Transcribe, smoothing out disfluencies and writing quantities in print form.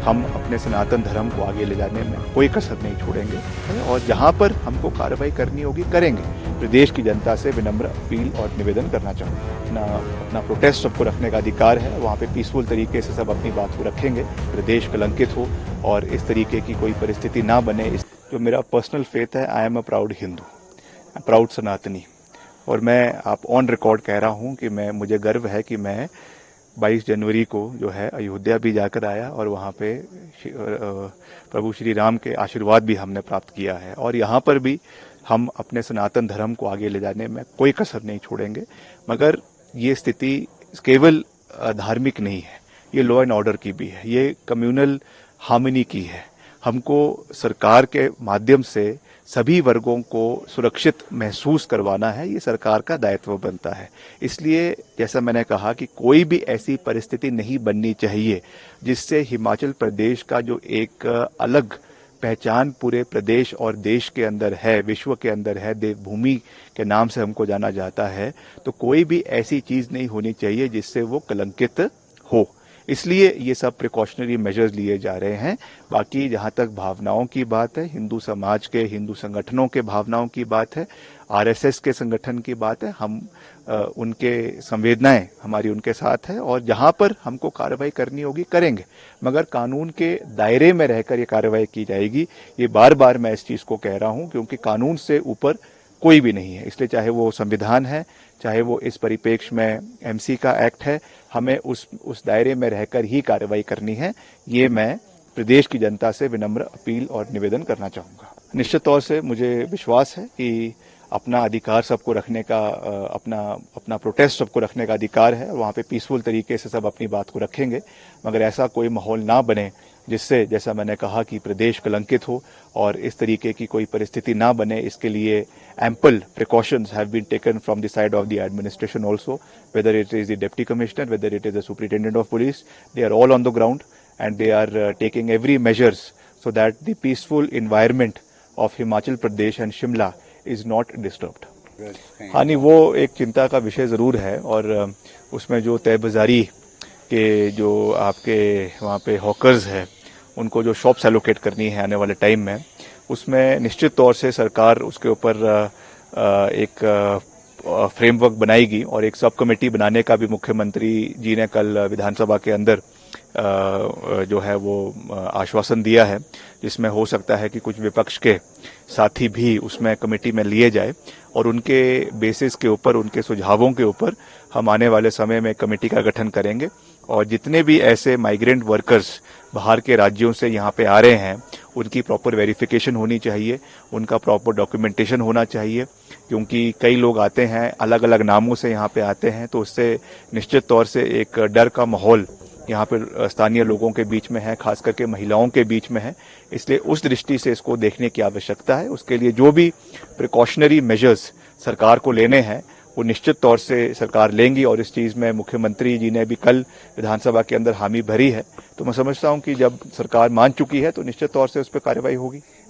हम अपने सनातन धर्म को आगे ले जाने में कोई कसर नहीं छोड़ेंगे और जहां पर हमको कार्रवाई करनी होगी करेंगे। प्रदेश की जनता से विनम्र अपील और निवेदन करना चाहूँगा। अपना प्रोटेस्ट सबको रखने का अधिकार है, वहाँ पे पीसफुल तरीके से सब अपनी बात को रखेंगे। प्रदेश कलंकित हो और इस तरीके की कोई परिस्थिति ना बने। जो मेरा पर्सनल फेथ है, I am a proud Hindu, proud सनातनी, और मैं आप ऑन रिकॉर्ड कह रहा हूँ कि मुझे गर्व है कि मैं 22 जनवरी को जो है अयोध्या भी जाकर आया और वहाँ पे प्रभु श्री राम के आशीर्वाद भी हमने प्राप्त किया है। और यहाँ पर भी हम अपने सनातन धर्म को आगे ले जाने में कोई कसर नहीं छोड़ेंगे। मगर ये स्थिति केवल धार्मिक नहीं है, ये लॉ एंड ऑर्डर की भी है, ये कम्युनल हार्मनी की है। हमको सरकार के माध्यम से सभी वर्गों को सुरक्षित महसूस करवाना है, ये सरकार का दायित्व बनता है। इसलिए जैसा मैंने कहा कि कोई भी ऐसी परिस्थिति नहीं बननी चाहिए जिससे हिमाचल प्रदेश का जो एक अलग पहचान पूरे प्रदेश और देश के अंदर है, विश्व के अंदर है, देवभूमि के नाम से हमको जाना जाता है, तो कोई भी ऐसी चीज नहीं होनी चाहिए जिससे वो कलंकित हो। इसलिए ये सब प्रिकॉशनरी मेजर्स लिए जा रहे हैं। बाकी जहां तक भावनाओं की बात है, हिंदू समाज के, हिंदू संगठनों के भावनाओं की बात है, आरएसएस के संगठन की बात है, हम उनके संवेदनाएं हमारी उनके साथ है और जहां पर हमको कार्रवाई करनी होगी करेंगे। मगर कानून के दायरे में रहकर ये कार्रवाई की जाएगी। ये बार बार मैं इस चीज को कह रहा हूं क्योंकि कानून से ऊपर कोई भी नहीं है। इसलिए चाहे वो संविधान है, चाहे वो इस परिप्रेक्ष्य में एमसी का एक्ट है, हमें उस दायरे में रहकर ही कार्रवाई करनी है। ये मैं प्रदेश की जनता से विनम्र अपील और निवेदन करना चाहूँगा। निश्चित तौर से मुझे विश्वास है कि अपना अधिकार सबको रखने का, अपना प्रोटेस्ट सबको रखने का अधिकार है, वहाँ पे पीसफुल तरीके से सब अपनी बात को रखेंगे। मगर ऐसा कोई माहौल ना बने जिससे, जैसा मैंने कहा, कि प्रदेश कलंकित हो और इस तरीके की कोई परिस्थिति ना बने। इसके लिए ample precautions have been taken from the side of the administration also, whether it is the deputy commissioner, whether it is the superintendent of police, they are all on the ground and they are taking every measures so that the peaceful environment of Himachal Pradesh and Shimla is not disturbed. हाँ नहीं, वो एक चिंता का विषय ज़रूर है और उसमें जो तयबाजारी के जो आपके वहाँ पे हॉकर्स है, उनको जो शॉप्स एलोकेट करनी है आने वाले टाइम में, उसमें निश्चित तौर से सरकार उसके ऊपर एक फ्रेमवर्क बनाएगी और एक सब कमेटी बनाने का भी मुख्यमंत्री जी ने कल विधानसभा के अंदर जो है वो आश्वासन दिया है, जिसमें हो सकता है कि कुछ विपक्ष के साथी भी उसमें कमेटी में लिए जाए और उनके बेसिस के ऊपर, उनके सुझावों के ऊपर हम आने वाले समय में कमेटी का गठन करेंगे और जितने भी ऐसे माइग्रेंट वर्कर्स बाहर के राज्यों से यहाँ पे आ रहे हैं, उनकी प्रॉपर वेरिफिकेशन होनी चाहिए, उनका प्रॉपर डॉक्यूमेंटेशन होना चाहिए, क्योंकि कई लोग आते हैं अलग अलग नामों से यहाँ पे आते हैं, तो उससे निश्चित तौर से एक डर का माहौल यहाँ पर स्थानीय लोगों के बीच में है, खास करके महिलाओं के बीच में है। इसलिए उस दृष्टि से इसको देखने की आवश्यकता है। उसके लिए जो भी प्रिकॉशनरी मेजर्स सरकार को लेने हैं वो निश्चित तौर से सरकार लेंगी और इस चीज़ में मुख्यमंत्री जी ने भी कल विधानसभा के अंदर हामी भरी है। तो मैं समझता हूँ कि जब सरकार मान चुकी है तो निश्चित तौर से उस पर कार्रवाई होगी।